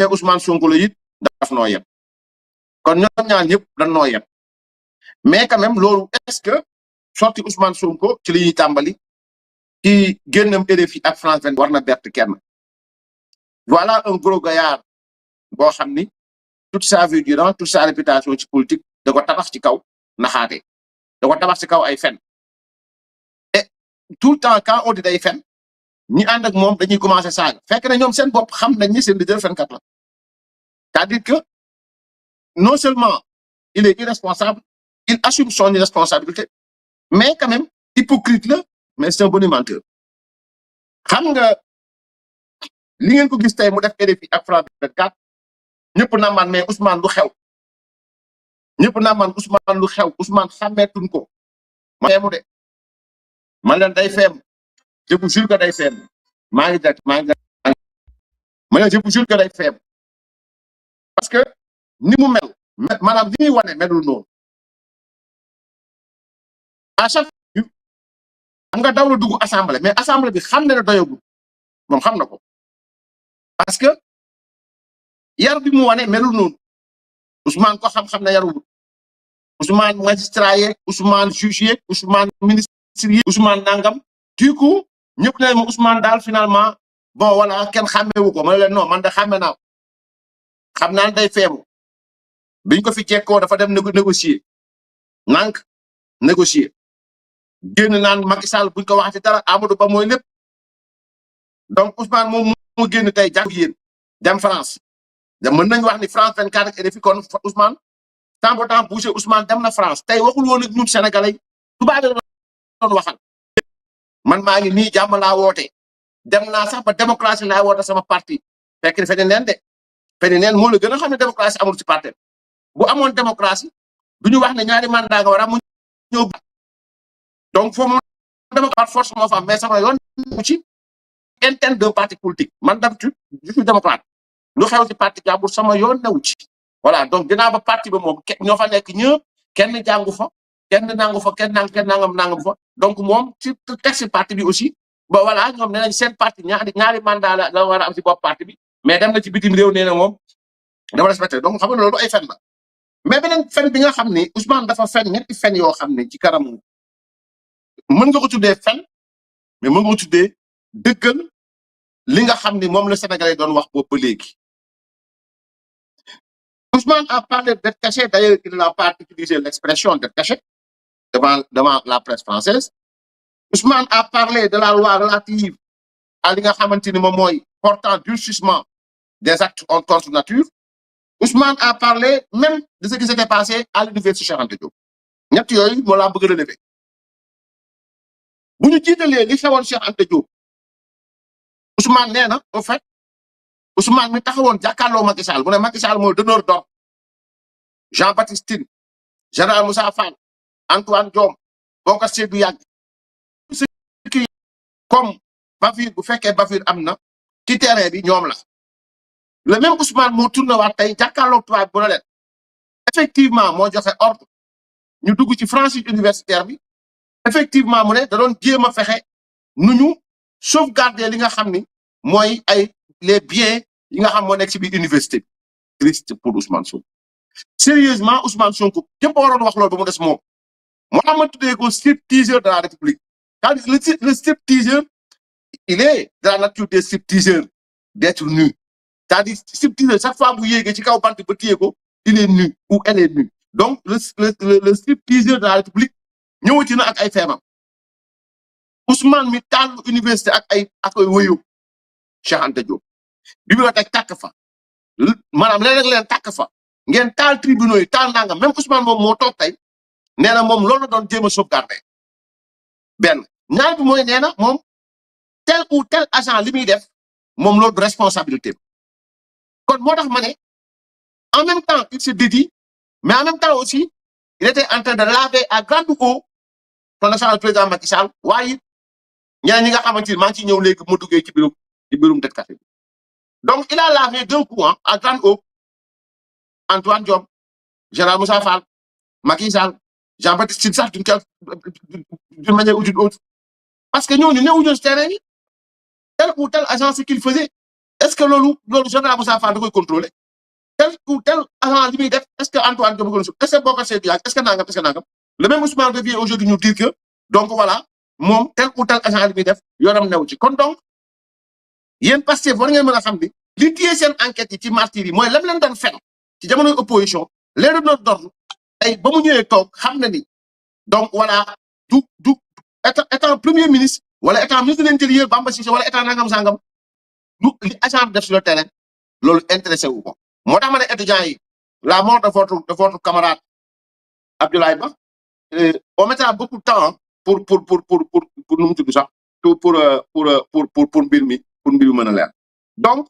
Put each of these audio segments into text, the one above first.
Ousmane Sonko la it daf noo yeb kon ñoom ñaar ñëpp dañ noo yeb mais quand même loolu est-ce que sorti Ousmane Sonko ci li ñuy tàmbali ci génnam RFI ak France 24 war na bett kenn voilà un gros gaillard boo xam ni toute sa vie durant toute sa réputation ci politique da ko tabax ci kaw naxaate da ko tabax ci kaw ay fen et tout le temps quand on dit day fen ñi ànd ak moom dañuy commencer saaga fekk na ñoom seen bopp xam nañ ni seen leader fenkat la c'est-à-dire que non seulement il est irresponsable il assume son irresponsabilité mais quand même hypocrite la mais c'est un bon menteur xam nga li ngeen ko gis tey mu def RFI ak France 24 ñëpp naan mais Ousmane lu xew ñëpp naan Ousmane lu xew Ousmane xàmmeetuñ ko ma feemu de man leen day feem je vous jure que day feem maa ngi ma ne je vous jure que day feem parce que ni mu mel maanaam li muy wane melul noonu à chaque fois xam nga daw la dugg assemblée mais assemblée bi xam na ne doyagul moom xam na ko parce que yar bi mu wane melul noonu Ousmane ko xam-xam na yarul Ousmane magistrat yeeg Ousmane juge yeeg Ousmane ministre yeeg Ousmane nangam du coup ñëpp ne ma Ousmane daal finalement bon voilà kenn xàmmeewu ko ma ne leen non man de xàmme naa xam naa day feebu biñ ko fi jekkoo dafa dem négocier nank négocier génn naan Macky Sall buñ ko waxati dara Amadou Ba mooy lépp donc Ousmane moom moo génn tey jàng yéen dem France mën nañ wax ni France 24 ak RFI kon Ousmane tant pour tant bouger Ousmane dem na France tey waxul woon ak ñun Sénégalais tubaab yi doon waxal man maa ngi nii jàmm laa woote dem naa sax ba démocratie laa woote sama parti fekk feni neen de feni neen moo la gën a xam ne démocratie amul ci parti bu amoon démocratie du ñu wax ne ñaari mandat nga war a mu ñëw donc foofu moom démocrate force moo fa am mais sama yoon ci interne d'un parti politique man d'habitude je suis démocrate lu xew ci parti jàmbur sama yoon newu ci voilà donc dinaa ba parti ba moom ñoo fa nekk ñëpp kenn jàngu fa kenn nangu fa kenn nangam fa donc moom ci texte parti bi aussi ba voilà ñoom nee nañ seen parti ñaari mandat la war a am ci bopp parti bi mais dem na ci bitim réew nee na moom dama respecté donc xam nga loolu ay fen la mais beneen fen bi nga xam ni Ousmane dafa fen ñetti fen yoo xam ne ci kanam mën nga ko tuddee fen mais mën nga ko tuddee dëggal li nga xam ni moom la Sénégalais doon wax boobu ba léegi Ousmane a parlé d'être caché d'ailleurs il n'a pas utilisé l'expression d'être caché devant la presse française Ousmane a parlé de la loi relative à li nga xamante ni moom mooy portant durcissement des actes contre nature Ousmane a parlé même de ce qui s'était passé à l'université Cheikh Anta Diop ñett yooyu moo laa bëgg a relever bu ñu jiitalee li xewoon Cheikh Anta Diop Ousmane nee na au fait Ousmane mi taxawoon jàkkaarloo Macky Sall mu ne Macky Sall mooy donneur d'ordre Jean-Baptiste Tine général Moussa Fall Antoine Diome Bokar Seydou Yàgg ce qui comme bavure bu fekkee bavure am na ci terrain bi ñoom la le même Ousmane moo tourné waat tey jàkkaarloo tubaab bu ne leen effectivement moo joxe ordre ñu dugg ci franchise universitaire bi effectivement mu ne da doon jéem a fexe nu ñu sauvegarder li nga xam ni mooy ay les biens yi nga xam moo nekk ci biir université bi triste pour Ousmane Sonko sérieusement Ousmane Sonko képp waroon wax loolu ba mu des moom moo tax ma tuddee ko stripteaseur de la République c'est-à-dire le stripteaseur il est de la nature des stripteaseurs d'être nu c'est-à-dire stripteaseur chaque fois bu yéegee ci kaw bant ba téye ko il est nu ou elle est nue donc le stripteaseur de la République ñëwati na ak ay feemam Ousmane mi taal université ak ay wëyu Cheikh Anta Diop bibliothèque tàkk fa maanaam léeg-léeg leen tàkk fa ngeen taal tribunaux yi taal nangam même Ousmane moom moo toog tey nee na moom loolu la doon jéem a sauvegarder benn ñaar bi mooy nee na moom tel ou tel agent li muy def moom loolu du responsabilité kon moo tax ma ne en même temps il se dédie mais en même temps aussi il était en train de laver à grande eau son excellence président Macky Sall waaye ñeneen ñi nga xamante ni maa ngi ciy ñëw léegi mu duggee ci biirum det café bi donc il a lavé d'un coup à grande eau Antoine Diome général Moussa Fall Macky Sall Jean-Baptiste Tine sax d'une manière ou d'une autre parce que ñooñu newuñu ci terrain yi tel ou tel agent ce qu'il faisait est-ce que loolu général Moussa Fall da koy contrôler tel ou tel agent li muy def est-ce que Antoine Diome est-ce que Bokar Seydou Diagne est-ce que nangam le même Ousmane revient aujourd'hui nous dire que donc voilà moom tel ou tel agent li muy def yoonam new ci kon donc yéen Pastef war ngeen mën a xam ni li téye seen enquête yi ci martyrs yi mooy lam leen doon fen ci jamonoy opposition les donneurs d'ordre tey ba mu ñëwee toog xam na ni donc voilà du étant premier ministre wala étant ministre de l'intérieur Bamba Cissé wala état nangam sangam du li agent def sur le terrain loolu intéressé wu ko moo tax ma ne étudiants yi la mort de votre camarade Abdoulaye Ba on mettra beaucoup de temps pour nu mu tudd sax pour mbir mi mën a leer donc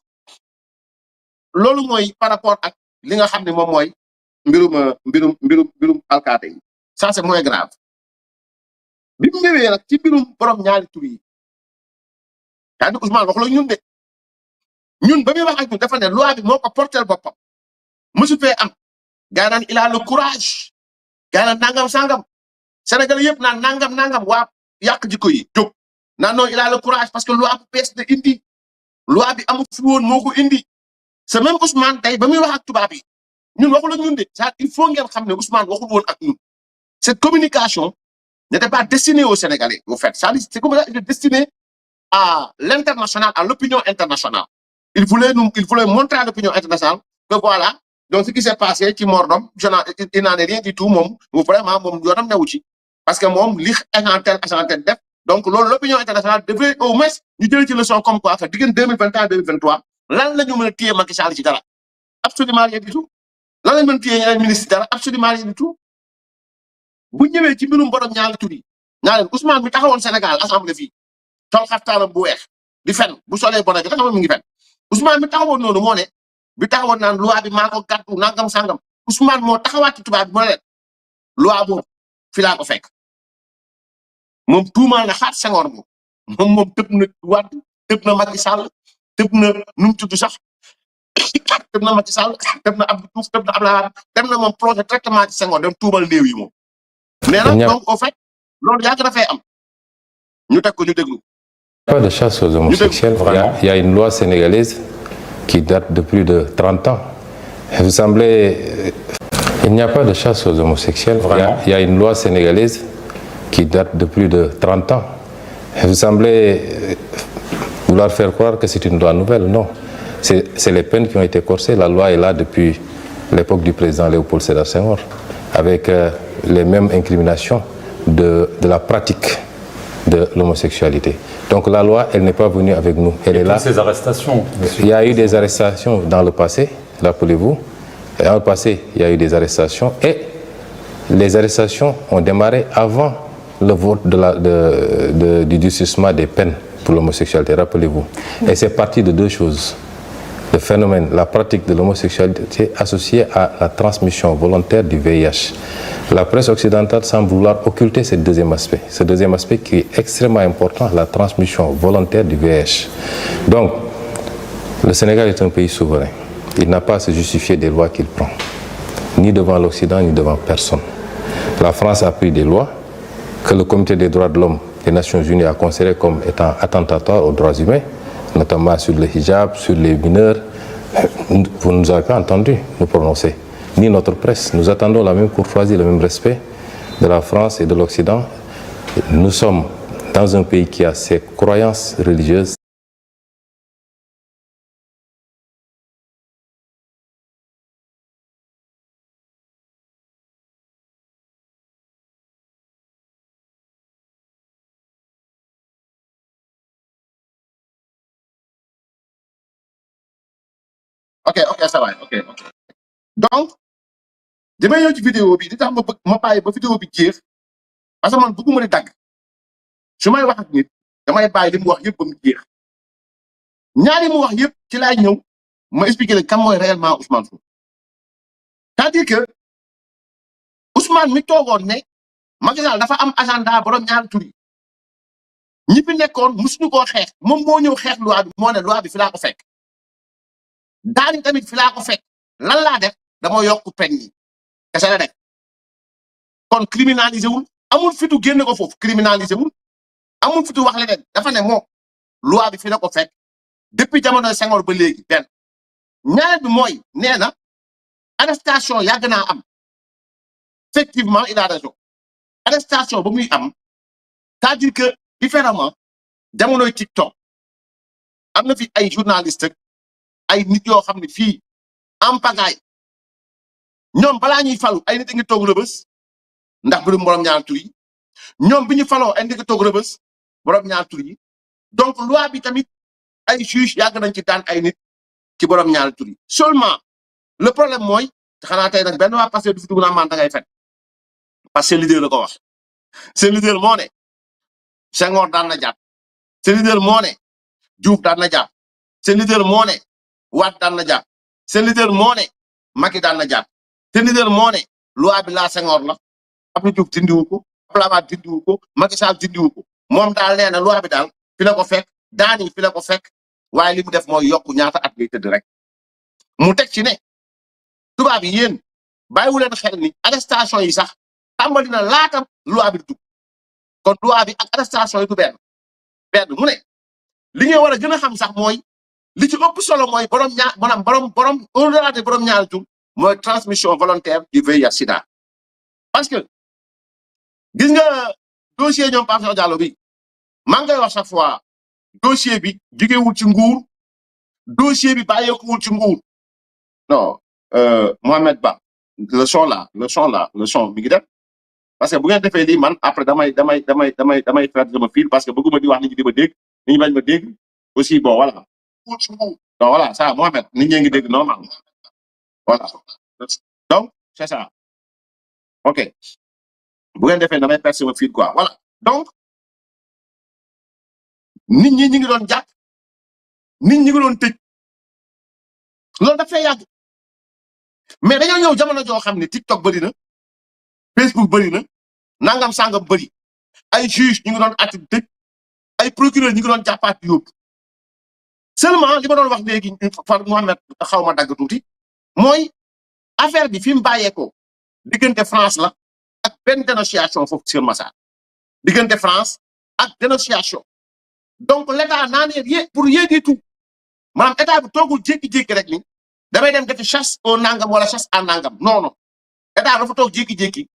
loolu mooy par rapport ak li nga xam ne moom mooy mbirum alkaate yi ça c'est moins grave bi mu ñëwee nag ci mbirum borom ñaari tur yi yaa ngi Ousmane wax la ñun de ñun ba muy wax ak ñun dafa ne loi bi moo ko porter boppam mësu fee am gaa naan il a le courage gaa naan nangam sangam Sénégal yëpp naan nangam waa yàq jikko yi jóg naan non il a le courage parce que loi bu bees de indi loi bi amu fi woon moo ko indi c'est même Ousmane tey ba muy wax ak tubaab yi ñun waxul ak ñun de ça il faut ngeen xam ne Ousmane waxul woon ak ñun cette communication n'était pas destinée aux Sénégalais au fait ça c'est comme ça il est destiné à l'international à l'opinion internationale il voulait montrer à l'opinion internationale que voilà donc ce qui s'est passé ci Mordom il n'en est rien du tout moom vraiment moom yoonam newu ci parce que moom li agent tel def donc loolu l'opinion internationale devait au moins ñu jëlee ci leçon comme quoi que diggante 2021 2023 lan la ñu mën a téye Macky Sall ci dara absolument rien du tout lan la ñu mën a téye ñeneen ministre dara absolument rien du tout bu ñëwee ci mbirum borom ñaari tur yi ñaareel Ousmane mi taxawoon Sénégal assemblée fii sol xaftaanam bu weex di fen bu solee bonnet bi taxawoon mi ngi fen Ousmane mi taxawoon noonu moo ne bi taxawoon naan loi bi maa ko gàttu nangam sangam Ousmane moo taxawaat ci tubaab bi mu ne leen loi boobu fi laa ko fekk moom tuumaal na xaat Senghor moom tëb na Wade tëb na Macky Sall tëb na nu mu tudd sax tëb na Macky Sall tëb na Abdou Diouf tëb na Abdoulaye Wade dem na moom projet traitement ci Senghor dem tuumal néew yi moom. nee na donc au fait loolu yàgg na fay am ñu teg ko ñu déglu. Pas de chasse aux homosexuels. Il y a une loi sénégalaise qui date de plus de 30 ans. Vous semblez... Il n'y a pas de chasse aux homosexuels. Il y a une loi sénégalaise qui date de plus de 30 ans. Vous semblez vouloir faire croire que c'est une loi nouvelle. Non. C'est les peines qui ont été corsées. La loi est là depuis l'époque du président Léopold Sédar Senghor, avec les mêmes incriminations de la pratique de l'homosexualité. Donc la loi, elle n'est pas venue avec nous. Elle est là. Ces arrestations, il y a eu des arrestations dans le passé, rappelez-vous. Dans le passé, il y a eu des arrestations et les arrestations ont démarré avant le vote du durcissement des peines pour l'homosexualité, rappelez-vous. Et c'est parti de deux choses. Le phénomène, la pratique de l'homosexualité associée à la transmission volontaire du VIH. La presse occidentale semble vouloir occulter ce deuxième aspect qui est extrêmement important, la transmission volontaire du VIH. Donc, le Sénégal est un pays souverain. Il n'a pas à se justifier des lois qu'il prend, ni devant l'Occident, ni devant personne. La France a pris des lois que le Comité des droits de l'homme des Nations Unies a considérées comme étant attentatoires aux droits humains, notamment sur le hijab, sur les mineurs. Vous ne nous avez pas entendu nous prononcer, ni notre presse. Nous attendons la même courtoisie, le même respect de la France et de l'Occident. Nous sommes dans un pays qui a ses croyances religieuses. ok ça va ok donc damay ñëw ci vidéo bi di tax ma bàyyi ba vidéo bi jeex parce que man bëgguma di dagg su may wax ak nit damay bàyyi li mu wax yëpp ba mu jeex ñaari mu wax yëpp ci laay ñëw ma expliquer leen kan mooy réellement Ousmane Sonko c'est-à-dire que Ousmane mi toogoon ne Macky Sall dafa am agenda borom ñaari tur yi ñi fi nekkoon musuñu koo xeex moom moo ñëw xeex loi bi moo ne loi bi fi laa ko fekk daani tamit fi laa ko fekk lan laa def dama yokk peine yi kese la def kon criminalisé wul amul fitu génne ko foofu criminalisé wul amul fitu wax leneen dafa ne moom loi bi fi la ko fekk depuis jamonoy Senghor ba léegi benn ñaareel bi mooy nee na arrestation yàgg naa am effectivement il a raison arrestation ba muy am c'est-à-dire que différemment jamonoy TikTok am na fi ay journaliste ak ay nit yoo xam ne fii en pagaille ñoom balaa ñuy falu ay nit a ngi toog rëbës ndax birum borom ñaar tur yi ñoom bi ñu faloo ay nit a ngi toog rëbës borom ñaar tur yi donc loi bi tamit ay juge yàgg nañ ci daan ay nit ci borom ñaar tur yi seulement le problème mooy xanaa tey nag benn waa passé du fi dugg naa man da ngay fen parce que leader la ko wax seen leader moo ne Senghor daan na jàpp seen leader moo ne Diouf daan na jàpp seen leader moo ne Wade daan na jàpp seen leader moo ne Macky daan na jàpp seen leader moo ne loi bi laa Senghor la Abdou Diouf dindiwu ko Abdoulaye Wade dindiwu ko Macky Sall dindiwu ko moom daal nee na loi bi daal fi la ko fekk daan yi fi la ko fekk waaye li mu def mooy yokku ñaata at ngay tëdd rek mu teg ci ne tubaab yi yéen bàyyiwu leen xel ni arrestation yi sax tàmbali na laata loi bi dugg kon loi bi ak arrestation yi du benn mu ne li ngeen war a gën a xam sax mooy li ci ëpp solo mooy borom ñaar maanaam borom au-delà de borom ñaari tur mooy transmission volontaire du VIH/SIDA parce que gis nga dossier ñoom Pape Cheikh Diallo bi maa ngi koy wax chaque fois dossier bi jugewul ci nguur dossier bi bàyyeekuwul ci nguur non Mohamed Ba le son mi ngi def parce que bu ngeen defee lii man après damay faire sama fil parce que bëgguma di wax nit ñi di ma dégg nit ñi bañ ma dégg aussi bon voilà donc voilà ça Mohamed nit ñi ngi dégg normal voilà donc c'est ça ok bu ngeen defee damay faire sama fil quoi voilà donc nit ñi ngi doon jàpp nit ñi ngi doon tëj loolu dafay yàgg mais dañoo ñëw jamono joo xam ne TikTok bëri na Facebook bëri na nangam sangam bëri ay juge ñu ngi doon atti tëj ay procureur ñu ngi doon jàppaat yóbbu seulement li ma doon wax léegi far Mohamed xaw ma dagg tuuti mooy affaire bi fi mu bàyyeekoo diggante France la ak benn dénonciation foofu sur Massa diggante France ak dénonciation donc l'état n'en est rien pour rien du tout maanaam état bi toogul jékki-jékki rek ni damay dem defi chasse au nangam wala chasse à nangam non non état dafa toog jékki-jékki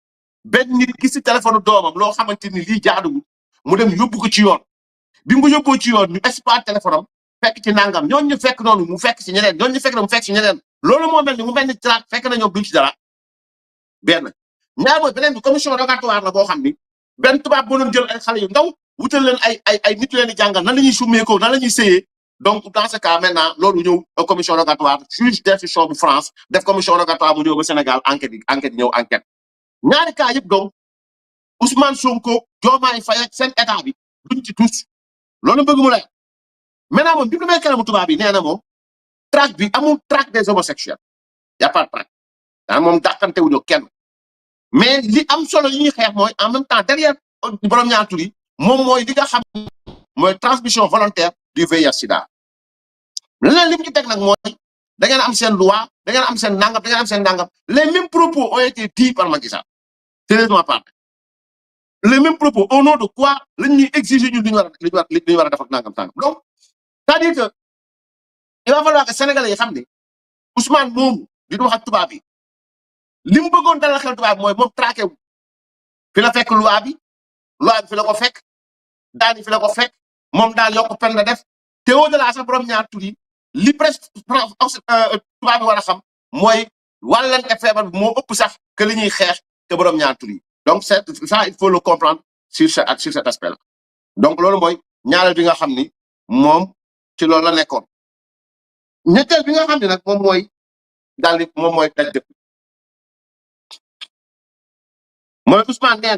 benn nit gis ci téléphone doomam loo xamante ni lii jaaduwul mu dem yóbbu ko ci yoon bi mu ko yóbboo ci yoon ñu exploité téléphone am fekk ci nangam ñooñu ñu fekk noonu mu fekk ci ñeneen ñooñu ñu fekk mu fekk ci ñeneen loolu moo mel ni mu mel ni traque fekk na ñoom duñ ci dara benn ñaar mooy beneen bi commission rogatoire la boo xam ni benn tubaab boo doon jël ay xale yu ndaw wutal leen ay nit leen di jàngal nan la ñuy summeekoo nan la ñuy sëyee donc dans ce cas maintenant loolu ñëw commission rogatoire juge d'instruction bu France def commission rogatoire mu ñëw ba Sénégal enquête ñëw enquête ñaari cas yëpp donc Ousmane Sonko Diomaye Faye ak seen état bi duñ ci tous loolu bëgg mu lay maintenant moom bi mu demee kanamu tubaab bi nee na moom traque bi amul traque des homosexuels y a pas de traque daa moom dàqante wuñu kenn mais li am solo yi ñuy xeex mooy en même temps derrière borom ñaar tur yi moom mooy li nga xam mooy transmission volontaire du VIH/SIDA leneen li mu ci teg nag mooy da ngeen am seen loi da ngeen am seen nangam da ngeen am seen nangam les mêmes propos ont été dits par Macky Sall sérieusement parlé les mêmes propos au nom de quoi lañ ñuy exiger ñun li ñu war a def ak nangam sangam donc c'est-à-dire que il va falloir que sénégalais yi xam ne Ousmane moomu di wax ak tubaab yi li mu bëggoon dalal xel tubaab mooy moom traqué wu fi la fekk loi bi fi la ko fekk daan fi la ko fekk moom daal yokk pen la def te au-delà sax borom ñaar tur yi li presque tubaab bi war a xam mooy wàllante feebar bi moo ëpp sax que li ñuy xeex te borom ñaar tur yi donc c'est ça il faut le comprendre sur cet aspect là donc loolu mooy ñaareel bi nga xam ni moom ci loolu la nekkoon ñetteel bi nga xam ne nag moom mooy daal di moom mooy daj dëpp mooy Ousmane nee na